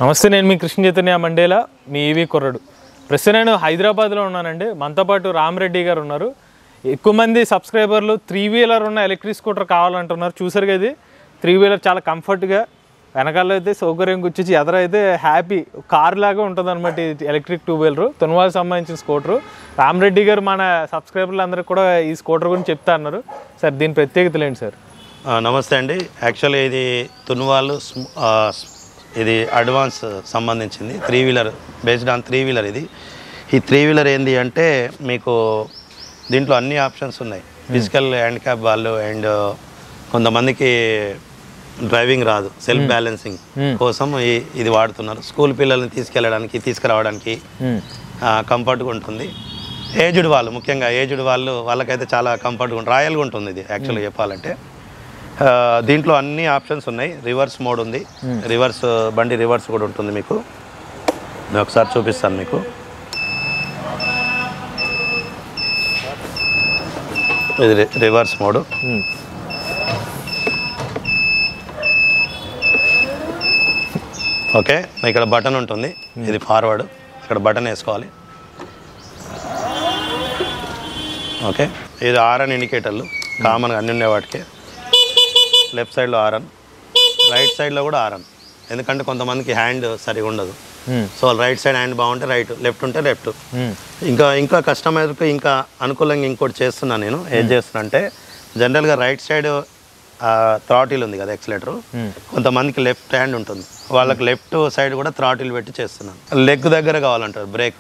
నమస్తే, నేను మీ కృష్ణ చైతన్య మండేలా, మీ ఈవీ కుర్రడు. ప్రస్తుతం నేను హైదరాబాద్లో ఉన్నానండి. మనతో పాటు రామరెడ్డి గారు ఉన్నారు. ఎక్కువ మంది సబ్స్క్రైబర్లు 3-వీలర్ ఉన్న ఎలక్ట్రిక్ స్కూటర్ కావాలంటున్నారు. చూసారు కదా, ఇది 3-వీలర్ చాలా కంఫర్ట్గా, వెనకాల అయితే సౌకర్యం కూర్చొచ్చి, ఎదరైతే హ్యాపీ కార్ లాగా ఉంటుంది అనమాట. ఎలక్ట్రిక్ 2-వీలర్ తున్వాల్కి సంబంధించిన స్కూటరు. రామరెడ్డి గారు మన సబ్స్క్రైబర్లు అందరికీ కూడా ఈ స్కూటర్ గురించి చెప్తా అన్నారు. సార్, దీని ప్రత్యేకతలు ఏంటి సార్? నమస్తే అండి. యాక్చువల్లీ ఇది తున్వాల్, ఇది అడ్వాన్స్ సంబంధించింది 3-వీలర్, బేస్డ్ ఆన్ 3-వీలర్. ఇది ఈ 3-వీలర్ ఏంది అంటే మీకు దీంట్లో అన్ని ఆప్షన్స్ ఉన్నాయి. ఫిజికల్ హ్యాండిక్యాప్ వాళ్ళు అండ్ కొంతమందికి డ్రైవింగ్ రాదు, సెల్ఫ్ బ్యాలెన్సింగ్ కోసం ఇది వాడుతున్నారు. స్కూల్ పిల్లల్ని తీసుకెళ్ళడానికి తీసుకురావడానికి కంఫర్ట్గా ఉంటుంది. ఏజ్డ్ వాళ్ళు, ముఖ్యంగా ఏజ్డ్ వాళ్ళకైతే చాలా కంఫర్ట్గా ఉంటుంది, రాయల్గా ఉంటుంది ఇది యాక్చువల్గా చెప్పాలంటే. దీంట్లో అన్ని ఆప్షన్స్ ఉన్నాయి. రివర్స్ మోడ్ ఉంది, బండి రివర్స్ కూడా ఉంటుంది. మీకు నేను ఒకసారి చూపిస్తాను మీకు. ఇది రివర్స్ మోడ్. ఓకే, ఇక్కడ బటన్ ఉంటుంది, ఇది ఫార్వర్డ్, ఇక్కడ బటన్ వేసుకోవాలి. ఓకే, ఇది ఆర్ఎన్ ఇండికేటర్లు కామన్గా అన్ని ఉండే వాటికి. లెఫ్ట్ సైడ్లో ఆర్ఎన్, రైట్ సైడ్లో కూడా ఆర్ఎన్. ఎందుకంటే కొంతమందికి హ్యాండ్ సరిగా ఉండదు, సో రైట్ సైడ్ హ్యాండ్ బాగుంటే రైట్, లెఫ్ట్ ఉంటే లెఫ్ట్. ఇంకా కస్టమర్కి ఇంకా అనుకూలంగా ఇంకోటి చేస్తున్నాను నేను. ఏం చేస్తున్నా అంటే, జనరల్గా రైట్ సైడ్ థ్రాటిల్ ఉంది కదా, ఎక్సలేటర్, కొంతమందికి లెఫ్ట్ హ్యాండ్ ఉంటుంది, వాళ్ళకి లెఫ్ట్ సైడ్ కూడా థ్రాటిల్ పెట్టి చేస్తున్నాను. లెగ్ దగ్గర కావాలంటారు బ్రేక్,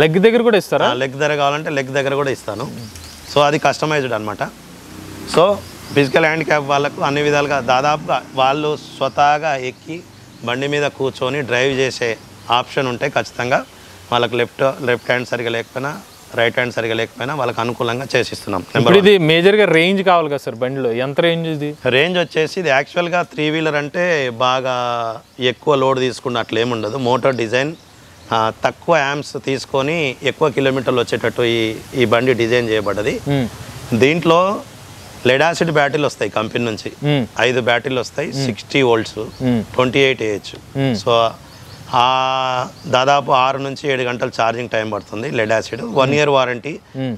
లెగ్ దగ్గర కూడా ఇస్తారా? లెగ్ దగ్గర కావాలంటే లెగ్ దగ్గర కూడా ఇస్తాను. సో అది కస్టమైజ్డ్ అనమాట. సో ఫిజికల్ హ్యాండిక్యాప్ వాళ్ళకు అన్ని విధాలుగా దాదాపుగా వాళ్ళు స్వతహాగా ఎక్కి బండి మీద కూర్చొని డ్రైవ్ చేసే ఆప్షన్ ఉంటే ఖచ్చితంగా వాళ్ళకి లెఫ్ట్ హ్యాండ్ సరిగా లేకపోయినా, రైట్ హ్యాండ్ సరిగా లేకపోయినా వాళ్ళకి అనుకూలంగా చేసిస్తున్నాం. ఇది మేజర్గా రేంజ్ కావాలి కదా సార్ బండిలో, ఎంత రేంజ్? ఇది రేంజ్ వచ్చేసి ఇది యాక్చువల్గా 3-వీలర్ అంటే బాగా ఎక్కువ లోడ్ తీసుకున్న అట్లా ఏముండదు. మోటార్ డిజైన్ తక్కువ యాంప్స్ తీసుకొని ఎక్కువ కిలోమీటర్లు వచ్చేటట్టు ఈ బండి డిజైన్ చేయబడ్డది. దీంట్లో లెడ్ యాసిడ్ బ్యాటరీలు వస్తాయి కంపెనీ నుంచి, 5 బ్యాటరీలు వస్తాయి, 60 volts, 28 Ah. సో దాదాపు 6 నుంచి 7 గంటలు ఛార్జింగ్ టైం పడుతుంది. లెడ్ యాసిడ్ 1 year వారంటీ,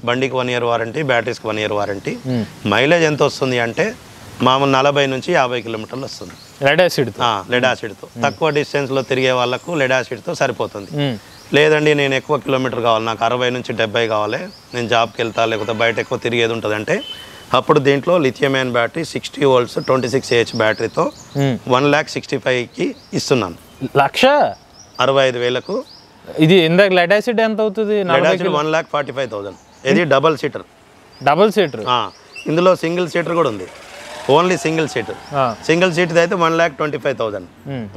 బండికి 1 year వారంటీ, బ్యాటరీస్కి 1 year వారంటీ. మైలేజ్ ఎంత వస్తుంది అంటే మామూలు 40 నుంచి 50 కిలోమీటర్లు వస్తుంది లెడ్ యాసిడ్తో. తక్కువ డిస్టెన్స్లో తిరిగే వాళ్ళకు లెడ్ యాసిడ్తో సరిపోతుంది. లేదండి నేను ఎక్కువ కిలోమీటర్ కావాలి, నాకు 60 నుంచి 70 కావాలి, నేను జాబ్కి వెళ్తా లేకపోతే బయట ఎక్కువ తిరిగేది ఉంటుంది అంటే, అప్పుడు దీంట్లో lithium ion battery 60 volts 26 Ah బ్యాటరీతో 1,65,000కి ఇస్తున్నాను. 1,65,000కు. ఇది ఇందాక లెడ్ యాసిడ్ ఎంత అవుతుంది? 1,45,000. ఇది డబల్ సీటర్. ఇందులో సింగిల్ సీటర్ కూడా ఉంది, only single seater. Single seater అయితే 1,25,000.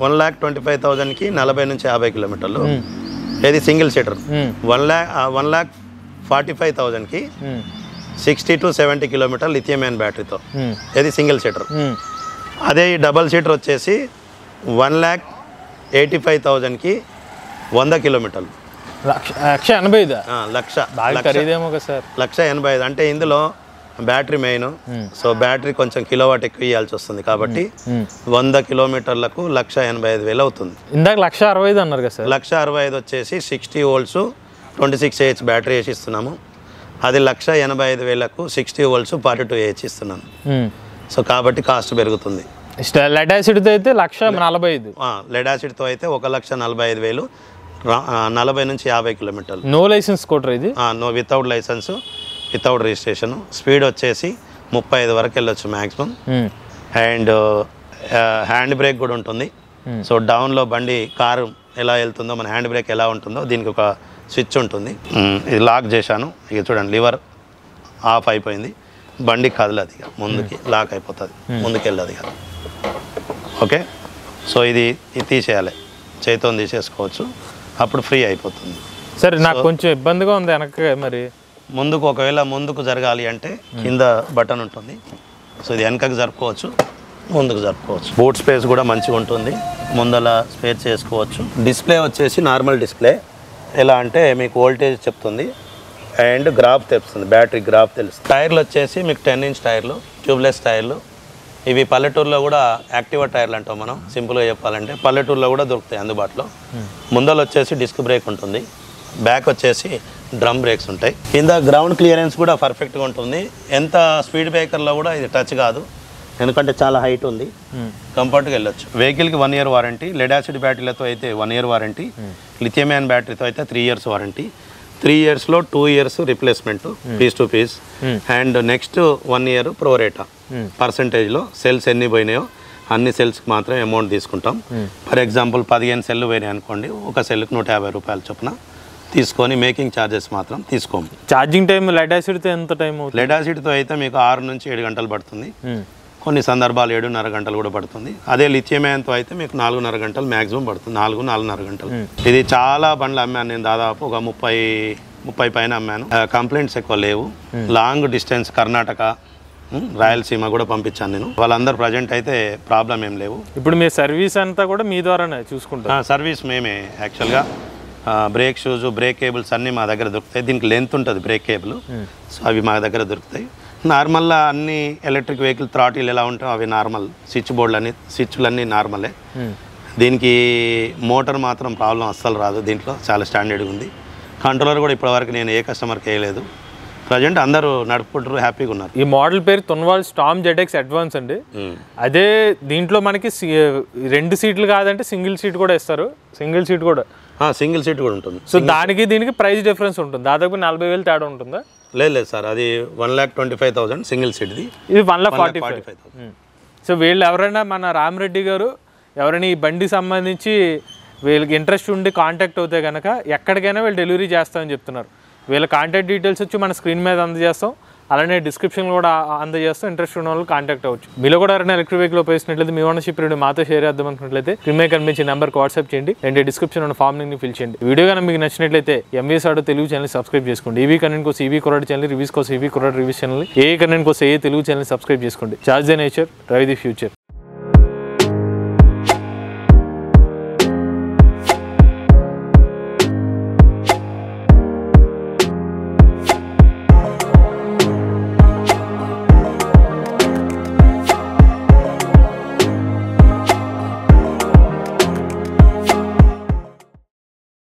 1,25,000కి 40 నుంచి 50 కిలోమీటర్లు. ఇది సింగిల్ సీటర్. 1,45,000కి 60 to 70 కిలోమీటర్ లిథియం అయాన్ బ్యాటరీతో, ఇది సింగిల్ సీటర్. అదే ఈ డబల్ సీటర్ వచ్చేసి 1,85,000కి 100 కిలోమీటర్లు. 1,85,000 అంటే ఇందులో బ్యాటరీ మెయిన్. సో బ్యాటరీ కొంచెం కిలోవాట్ ఎక్కువ ఇవ్వాల్సి వస్తుంది కాబట్టి 100 కిలోమీటర్లకు 1,85,000 అవుతుంది. ఇందాక 1,65,000 అన్నారు కదా సార్. 1,65,000 వచ్చేసి 60 volts 26 Ah బ్యాటరీ వేసి ఇస్తున్నాము. అది 1,85,000కు 60 volts 42 Ah ఇస్తున్నాను. సో కాబట్టి కాస్ట్ పెరుగుతుంది. లెడ్ యాసిడ్తో అయితే 1,45,000. లెడ్ యాసిడ్తో అయితే 1,45,000, 40 నుంచి 50 కిలోమీటర్లు. నో లైసెన్స్ స్కూటర్ ఇది? No, without licence, without registration. Speed వచ్చేసి 35 వరకు వెళ్ళొచ్చు మ్యాక్సిమం. అండ్ హ్యాండ్ బ్రేక్ కూడా ఉంటుంది. సో డౌన్లో బండి కారు ఎలా వెళ్తుందో, మన హ్యాండ్ బ్రేక్ ఎలా ఉంటుందో దీనికి ఒక స్విచ్ ఉంటుంది. ఇది లాక్ చేశాను, ఇక చూడండి లివర్ ఆఫ్ అయిపోయింది, బండి కదలదు, ఇక ముందుకి లాక్ అయిపోతుంది, ముందుకు వెళ్ళదు ఇక. ఓకే, సో ఇది తీసేయాలి, చేతితో తీసేసుకోవచ్చు, అప్పుడు ఫ్రీ అయిపోతుంది. సరే, నాకు కొంచెం ఇబ్బందిగా ఉంది వెనక. మరి ముందుకు ఒకవేళ ముందుకు జరగాలి అంటే కింద బటన్ ఉంటుంది, సో ఇది వెనకకు జరుపుకోవచ్చు, ముందుకు జరుపుకోవచ్చు. బూట్ స్పేస్ కూడా మంచిగా ఉంటుంది, ముందల స్పేస్ చేసుకోవచ్చు. డిస్ప్లే వచ్చేసి నార్మల్ డిస్ప్లే. ఎలా అంటే మీకు వోల్టేజ్ చెప్తుంది అండ్ గ్రాఫ్ తెలుస్తుంది, బ్యాటరీ గ్రాఫ్ తెలుస్తుంది. టైర్లు వచ్చేసి మీకు 10 inch టైర్లు, ట్యూబ్లెస్ టైర్లు, ఇవి పల్లెటూరులో కూడా యాక్టివా టైర్లు అంటాం మనం, సింపుల్గా చెప్పాలంటే పల్లెటూరులో కూడా దొరుకుతాయి అందుబాటులో. ముందర వచ్చేసి డిస్క్ బ్రేక్ ఉంటుంది, బ్యాక్ వచ్చేసి డ్రమ్ బ్రేక్స్ ఉంటాయి. కింద గ్రౌండ్ క్లియరెన్స్ కూడా పర్ఫెక్ట్గా ఉంటుంది. ఎంత స్పీడ్ బ్రేకర్లో కూడా ఇది టచ్ కాదు, ఎందుకంటే చాలా హైట్ ఉంది, కంఫర్ట్గా వెళ్ళొచ్చు. వెహికల్కి 1 year వారంటీ, లెడ్ యాసిడ్ బ్యాటరీలతో అయితే 1 year వారంటీ, లిథియం అయాన్ బ్యాటరీతో అయితే 3 years వారంటీ. 3 yearsలో 2 years replacement piece to piece, and next 1 year pro rata పర్సంటేజ్లో. సెల్స్ ఎన్ని పోయినాయో అన్ని సెల్స్కి మాత్రమే అమౌంట్ తీసుకుంటాం. ఫర్ ఎగ్జాంపుల్ 15 సెల్లు పోయినాయి అనుకోండి, ఒక సెల్కి 150 రూపాయలు చొప్పున తీసుకొని మేకింగ్ ఛార్జెస్ మాత్రం తీసుకోము. ఛార్జింగ్ టైం లెడ్ యాసిడ్తో ఎంత టైం అవుతుంది? లెడ్ యాసిడ్తో అయితే మీకు 6 నుంచి 7 గంటలు పడుతుంది, కొన్ని సందర్భాలు 7.5 గంటలు కూడా పడుతుంది. అదే లిథియం అయాన్తో అయితే మీకు 4.5 గంటలు మ్యాక్సిమం పడుతుంది, 4.5 గంటలు. ఇది చాలా బండ్లు అమ్మాను నేను, దాదాపు ఒక 30 పైన అమ్మాను. కంప్లైంట్స్ ఎక్కువ లేవు. లాంగ్ డిస్టెన్స్ కర్ణాటక, రాయలసీమ కూడా పంపించాను నేను. వాళ్ళందరూ ప్రజెంట్ అయితే ప్రాబ్లం ఏం లేవు. ఇప్పుడు మీ సర్వీస్ అంతా కూడా మీ ద్వారానే చూసుకుంటాం? సర్వీస్ మేమే. యాక్చువల్గా బ్రేక్ షూస్, బ్రేక్ కేబుల్స్ అన్నీ మా దగ్గర దొరుకుతాయి. దీనికి లెంత్ ఉంటుంది బ్రేక్ కేబుల్, సో అవి మా దగ్గర దొరుకుతాయి. నార్మల్గా అన్ని ఎలక్ట్రిక్ వెహికల్ థ్రాటిల్ ఎలా ఉంటాయో అవి నార్మల్, స్విచ్లన్నీ నార్మలే. దీనికి మోటార్ మాత్రం ప్రాబ్లం అస్సలు రాదు, దీంట్లో చాలా స్టాండర్డ్గా ఉంది. కంట్రోలర్ కూడా ఇప్పటివరకు నేను ఏ కస్టమర్కి వేయలేదు. ప్రజెంట్ అందరూ నడుపుకుంటారు, హ్యాపీగా ఉన్నారు. ఈ మోడల్ పేరు తున్వాల్ స్టార్మ్ ZX అడ్వాన్స్ అండి. అదే దీంట్లో మనకి 2 సీట్లు కాదంటే సింగిల్ సీట్ కూడా ఇస్తారు, సింగిల్ సీట్ కూడా ఉంటుంది. సో దానికి దీనికి ప్రైస్ డిఫరెన్స్ ఉంటుంది, దాదాపు 40,000 తేడా ఉంటుందా? లేదు సార్, అది 1,25,000 సింగిల్ సీట్ది, ఇది 1,45,000. సో వీళ్ళు ఎవరైనా మన రామరెడ్డి గారు ఎవరైనా ఈ బండి సంబంధించి వీళ్ళకి ఇంట్రెస్ట్ ఉండి కాంటాక్ట్ అవుతే కనుక ఎక్కడికైనా వీళ్ళు డెలివరీ చేస్తామని చెప్తున్నారు. వీళ్ళ కాంటాక్ట్ డీటెయిల్స్ వచ్చి మన స్క్రీన్ మీద అందజేస్తాం, అలానే డిస్క్రిప్షన్ కూడా అందజేస్తాం. ఇంట్రెస్ట్ ఉన్న వాళ్ళు కాంటాక్ట్ అవ్వచ్చు. మీలో కూడా ఎవరైనా ఎలక్ట్రిక్ వెహికల్ ఉపయోగించినట్లయితే మీ ఓనర్షిప్ రేడియో మాతో షేర్ చేద్దాం అనుకున్నట్లయితే క్రింద కనిపించే నెంబర్కి వాట్సాప్ చేయండి, అంటే డిస్క్రిప్షన్ ఉన్న ఫామ్ ని ఫిల్ చేయండి. వీడియో కనుక మీకు నచ్చినట్లయితే MVS auto Telugu channel subscribe చేసుకోండి. ఈవీ కంటెంట్ కోసం ఈవీ కుర్రాడు ఛానల్, రివ్యూస్ కోసం ఈవీ కుర్రాడు రివ్యూస్ ఛానల్, ఏ కంటెంట్ కోసం ఏ తెలుగు ఛానల్ సబ్స్క్రైబ్ చేసుకోండి. Charge the nature, drive the future.